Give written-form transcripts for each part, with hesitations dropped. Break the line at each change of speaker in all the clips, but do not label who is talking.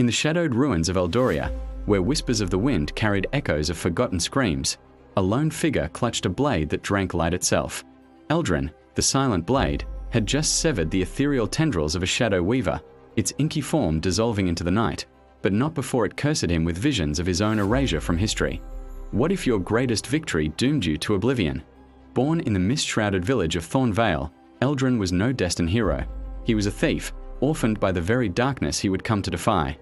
In the shadowed ruins of Eldoria, where whispers of the wind carried echoes of forgotten screams, a lone figure clutched a blade that drank light itself. Eldrin, the silent blade, had just severed the ethereal tendrils of a shadow weaver, its inky form dissolving into the night, but not before it cursed him with visions of his own erasure from history. What if your greatest victory doomed you to oblivion? Born in the mist-shrouded village of Thornvale, Eldrin was no destined hero. He was a thief, orphaned by the very darkness he would come to defy.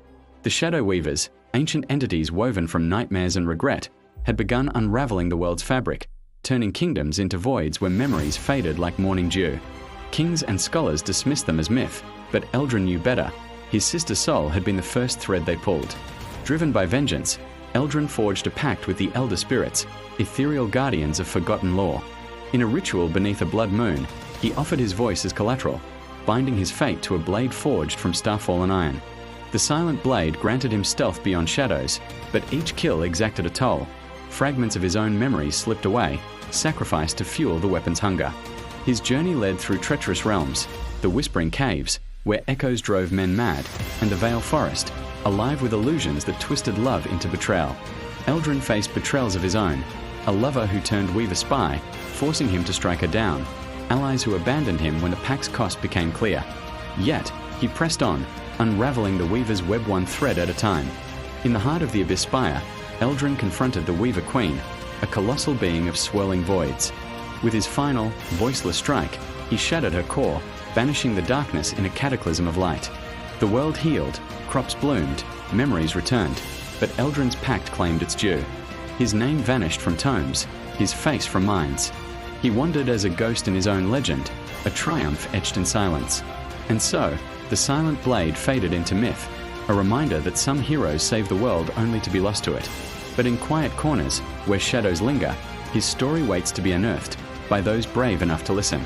The Shadow Weavers, ancient entities woven from nightmares and regret, had begun unraveling the world's fabric, turning kingdoms into voids where memories faded like morning dew. Kings and scholars dismissed them as myth, but Eldrin knew better. His sister soul had been the first thread they pulled. Driven by vengeance, Eldrin forged a pact with the Elder Spirits, ethereal guardians of forgotten lore. In a ritual beneath a blood moon, he offered his voice as collateral, binding his fate to a blade forged from star-fallen iron. The silent blade granted him stealth beyond shadows, but each kill exacted a toll. Fragments of his own memories slipped away, sacrificed to fuel the weapon's hunger. His journey led through treacherous realms, the Whispering Caves, where echoes drove men mad, and the Vale Forest, alive with illusions that twisted love into betrayal. Eldrin faced betrayals of his own, a lover who turned Weaver spy, forcing him to strike her down, allies who abandoned him when the pack's cost became clear. Yet, he pressed on, unraveling the Weaver's web one thread at a time. In the heart of the Abyss Spire, Eldrin confronted the Weaver Queen, a colossal being of swirling voids. With his final, voiceless strike, he shattered her core, banishing the darkness in a cataclysm of light. The world healed, crops bloomed, memories returned, but Eldrin's pact claimed its due. His name vanished from tomes, his face from minds. He wandered as a ghost in his own legend, a triumph etched in silence. And so, the silent blade faded into myth, a reminder that some heroes save the world only to be lost to it. But in quiet corners, where shadows linger, his story waits to be unearthed by those brave enough to listen.